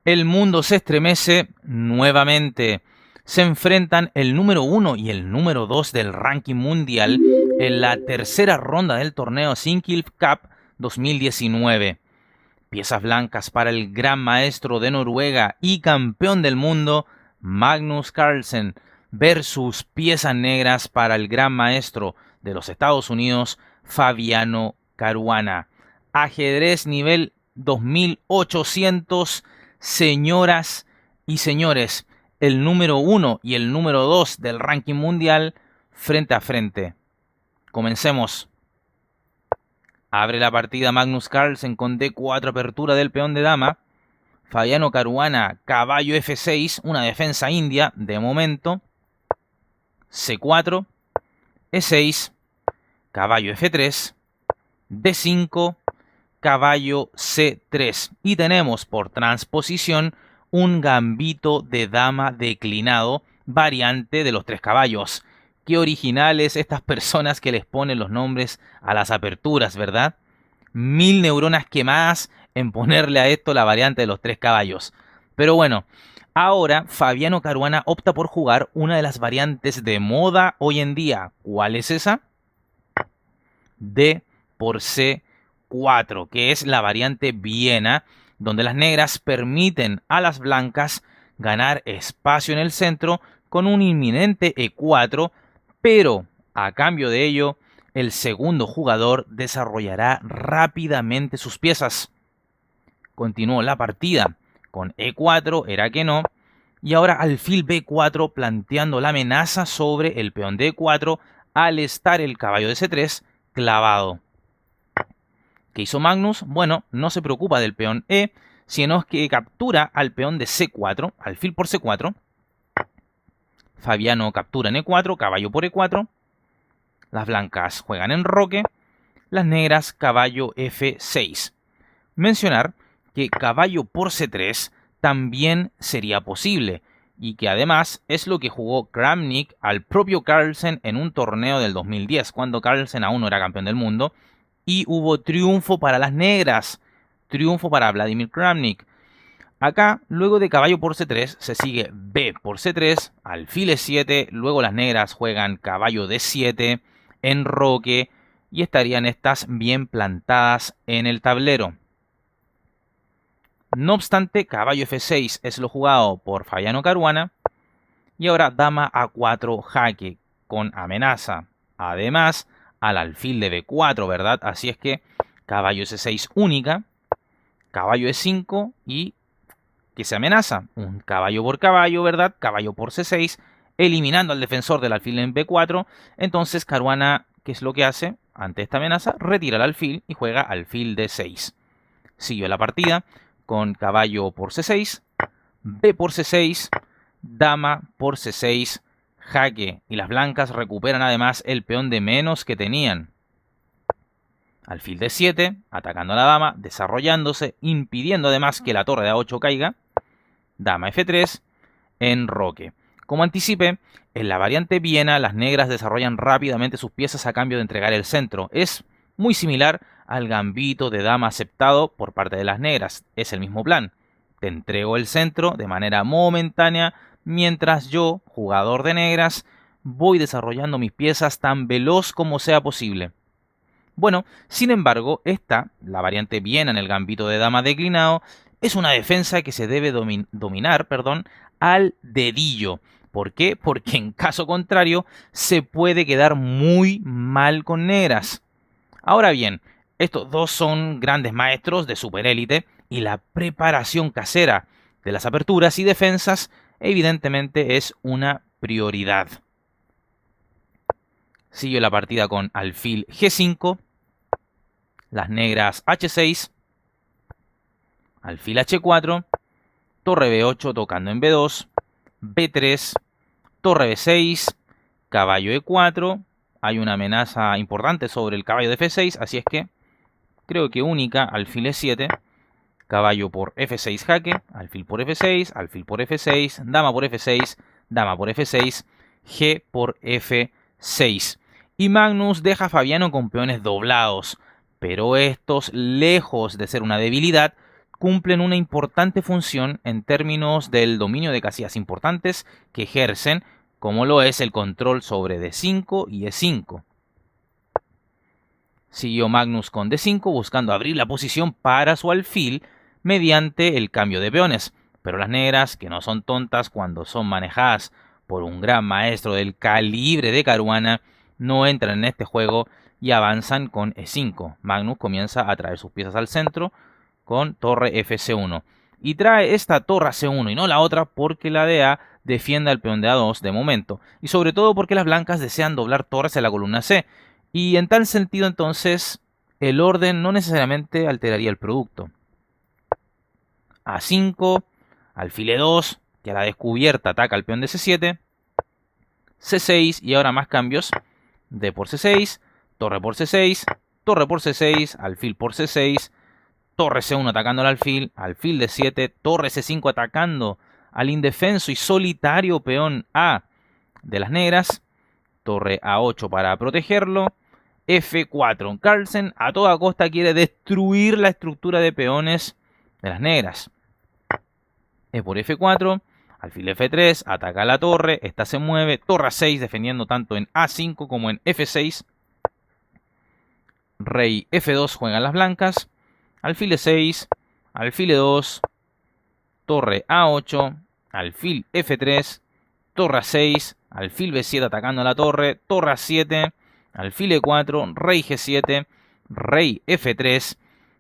El mundo se estremece nuevamente. Se enfrentan el número 1 y el número 2 del ranking mundial en la tercera ronda del torneo Sinquefield Cup 2019. Piezas blancas para el gran maestro de Noruega y campeón del mundo, Magnus Carlsen, versus piezas negras para el gran maestro de los Estados Unidos, Fabiano Caruana. Ajedrez nivel 2800. Señoras y señores, el número 1 y el número 2 del ranking mundial frente a frente. Comencemos. Abre la partida Magnus Carlsen con D4, apertura del peón de dama. Fabiano Caruana, caballo F6, una defensa india de momento. C4, E6, caballo F3, D5, caballo C3. Y tenemos por transposición un gambito de dama declinado, variante de los tres caballos. Qué originales estas personas que les ponen los nombres a las aperturas, ¿verdad? 1000 neuronas quemadas en ponerle a esto la variante de los tres caballos. Pero bueno, ahora Fabiano Caruana opta por jugar una de las variantes de moda hoy en día. ¿Cuál es esa? D por C4, que es la variante Viena, donde las negras permiten a las blancas ganar espacio en el centro con un inminente E4, pero a cambio de ello, el segundo jugador desarrollará rápidamente sus piezas. Continuó la partida con E4, era que no, y ahora alfil B4 planteando la amenaza sobre el peón D4 al estar el caballo de C3 clavado. ¿Qué hizo Magnus? Bueno, no se preocupa del peón E, sino que captura al peón de C4, alfil por C4. Fabiano captura en E4, caballo por E4. Las blancas juegan en roque, las negras caballo F6. Mencionar que caballo por C3 también sería posible, y que además es lo que jugó Kramnik al propio Carlsen en un torneo del 2010, cuando Carlsen aún no era campeón del mundo, y hubo triunfo para las negras, triunfo para Vladimir Kramnik. Acá, luego de caballo por C3, se sigue B por C3, alfil E7, luego las negras juegan caballo D7, enroque, y estarían estas bien plantadas en el tablero. No obstante, caballo F6 es lo jugado por Fabiano Caruana, y ahora dama A4 jaque, con amenaza. Además, al alfil de B4, ¿verdad? Así es que caballo S6 única, caballo E5 y que se amenaza. Un caballo por caballo, ¿verdad? Caballo por C6, eliminando al defensor del alfil en B4. Entonces Caruana, ¿qué es lo que hace? Ante esta amenaza, retira el alfil y juega alfil D6. Siguió la partida con caballo por C6, B por C6, dama por C6, jaque, y las blancas recuperan además el peón de menos que tenían. Alfil D7, atacando a la dama, desarrollándose, impidiendo además que la torre de A8 caiga. Dama F3, enroque. Como anticipé, en la variante Viena las negras desarrollan rápidamente sus piezas a cambio de entregar el centro. Es muy similar al gambito de dama aceptado por parte de las negras. Es el mismo plan. Te entrego el centro de manera momentánea, mientras yo, jugador de negras, voy desarrollando mis piezas tan veloz como sea posible. Bueno, sin embargo, la variante Viena en el gambito de dama declinado, es una defensa que se debe dominar al dedillo. ¿Por qué? Porque en caso contrario se puede quedar muy mal con negras. Ahora bien, estos dos son grandes maestros de superélite y la preparación casera de las aperturas y defensas evidentemente es una prioridad. Sigue la partida con alfil G5, las negras H6, alfil H4, torre B8 tocando en B2, B3, torre B6, caballo E4. Hay una amenaza importante sobre el caballo de F6, así es que creo que única, alfil E7, caballo por F6 jaque, alfil por F6, alfil por F6, dama por F6, dama por F6, G por F6. Y Magnus deja a Fabiano con peones doblados, pero estos, lejos de ser una debilidad, cumplen una importante función en términos del dominio de casillas importantes que ejercen, como lo es el control sobre D5 y E5. Siguió Magnus con D5 buscando abrir la posición para su alfil mediante el cambio de peones, pero las negras, que no son tontas cuando son manejadas por un gran maestro del calibre de Caruana, no entran en este juego y avanzan con E5. Magnus comienza a traer sus piezas al centro con torre FC1 y trae esta torre a C1 y no la otra porque la de A defiende al peón de A2 de momento, y sobre todo porque las blancas desean doblar torres en la columna C, y en tal sentido entonces el orden no necesariamente alteraría el producto. A5, alfil E2, que a la descubierta ataca al peón de C7, C6 y ahora más cambios, D por C6, torre por C6, torre por C6, alfil por C6, torre C1 atacando al alfil D7, torre C5 atacando al indefenso y solitario peón A de las negras, torre A8 para protegerlo, F4. Carlsen a toda costa quiere destruir la estructura de peones de las negras. E por F4, alfil F3, ataca a la torre, esta se mueve, torre A6 defendiendo tanto en A5 como en F6, rey F2 juegan las blancas, alfil E6, alfil E2, torre A8, alfil F3, torre A6, alfil B7 atacando a la torre, torre A7, alfil E4, rey G7, rey F3.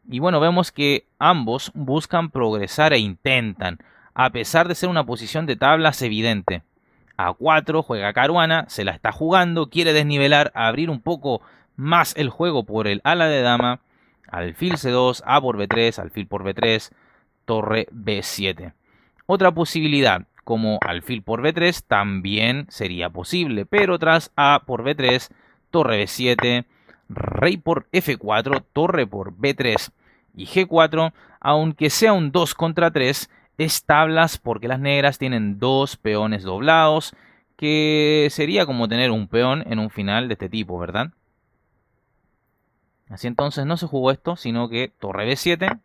Y bueno, vemos que ambos buscan progresar e intentan, a pesar de ser una posición de tablas evidente. A4 juega Caruana, se la está jugando, quiere desnivelar, abrir un poco más el juego por el ala de dama, alfil C2, A por B3, alfil por B3, torre B7. Otra posibilidad, como alfil por B3, también sería posible, pero tras A por B3, torre B7, rey por F4, torre por B3 y G4, aunque sea un 2 contra 3, es tablas porque las negras tienen dos peones doblados, que sería como tener un peón en un final de este tipo, ¿verdad? Así entonces no se jugó esto, sino que torre B7,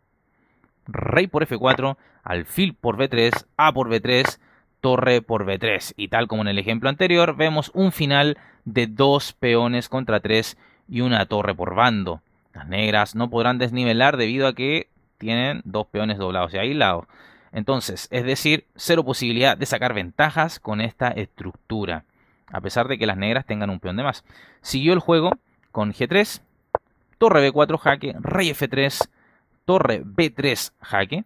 rey por F4, alfil por B3, A por B3, torre por B3. Y tal como en el ejemplo anterior, vemos un final de dos peones contra 3 y una torre por bando. Las negras no podrán desnivelar debido a que tienen dos peones doblados y aislados. Entonces, es decir, cero posibilidad de sacar ventajas con esta estructura, a pesar de que las negras tengan un peón de más. Siguió el juego con G3, torre B4 jaque, rey F3, torre B3 jaque,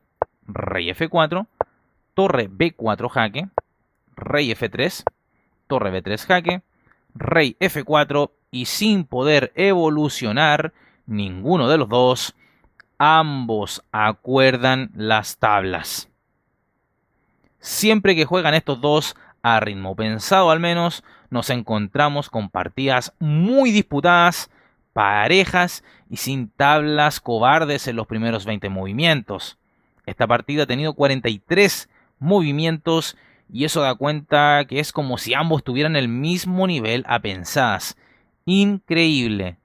rey F4, torre B4 jaque, rey F3, torre B3 jaque, rey F4 y sin poder evolucionar ninguno de los dos, ambos acuerdan las tablas. Siempre que juegan estos dos a ritmo pensado al menos, nos encontramos con partidas muy disputadas, parejas y sin tablas cobardes en los primeros 20 movimientos. Esta partida ha tenido 43 movimientos y eso da cuenta que es como si ambos tuvieran el mismo nivel a pensadas. Increíble.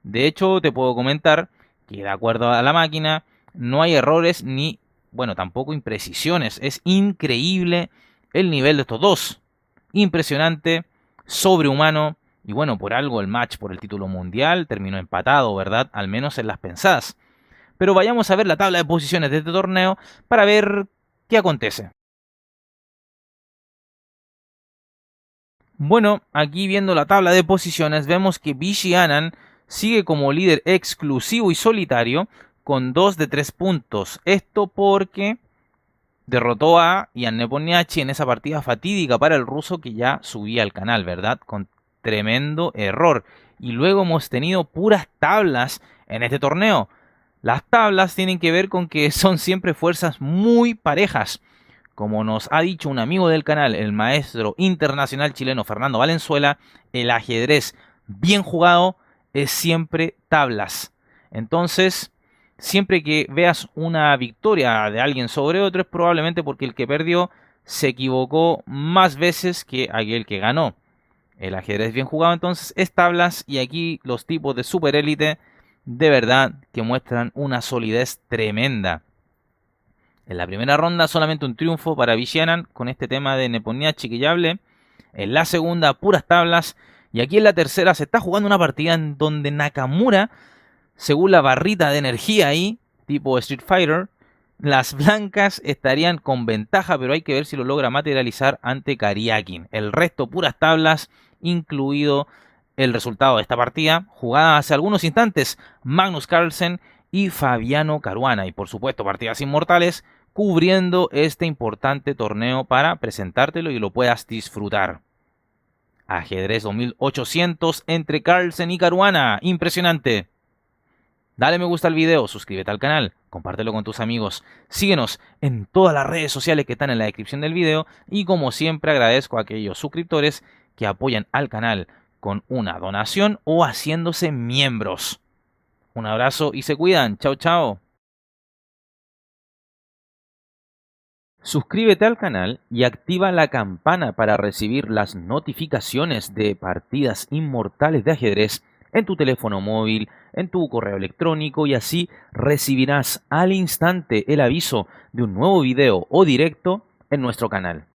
De hecho, te puedo comentar que de acuerdo a la máquina no hay errores ni, bueno, tampoco imprecisiones. Es increíble el nivel de estos dos. Impresionante, sobrehumano. Y bueno, por algo el match por el título mundial terminó empatado, ¿verdad? Al menos en las pensadas. Pero vayamos a ver la tabla de posiciones de este torneo para ver qué acontece. Bueno, aquí viendo la tabla de posiciones vemos que Vishy Anand sigue como líder exclusivo y solitario con 2 de 3 puntos. Esto porque derrotó a Ian Nepomniachtchi en esa partida fatídica para el ruso que ya subía al canal, ¿verdad? Con tremendo error. Y luego hemos tenido puras tablas en este torneo. Las tablas tienen que ver con que son siempre fuerzas muy parejas. Como nos ha dicho un amigo del canal, el maestro internacional chileno Fernando Valenzuela, el ajedrez bien jugado es siempre tablas. Entonces, siempre que veas una victoria de alguien sobre otro es probablemente porque el que perdió se equivocó más veces que aquel que ganó. El ajedrez bien jugado entonces es tablas y aquí los tipos de superélite de verdad que muestran una solidez tremenda. En la primera ronda solamente un triunfo para Villanan con este tema de Nepomniachtchi que ya hablé. En la segunda, puras tablas. Y aquí en la tercera se está jugando una partida en donde Nakamura, según la barrita de energía ahí, tipo Street Fighter, las blancas estarían con ventaja, pero hay que ver si lo logra materializar ante Kariakin. El resto, puras tablas, incluido el resultado de esta partida, jugada hace algunos instantes, Magnus Carlsen y Fabiano Caruana. Y por supuesto, partidas inmortales, cubriendo este importante torneo para presentártelo y lo puedas disfrutar. Ajedrez 2800 entre Carlsen y Caruana. Impresionante. Dale me gusta al video, suscríbete al canal, compártelo con tus amigos, síguenos en todas las redes sociales que están en la descripción del video y como siempre agradezco a aquellos suscriptores que apoyan al canal con una donación o haciéndose miembros. Un abrazo y se cuidan. Chao, chao. Suscríbete al canal y activa la campana para recibir las notificaciones de partidas inmortales de ajedrez en tu teléfono móvil, en tu correo electrónico y así recibirás al instante el aviso de un nuevo video o directo en nuestro canal.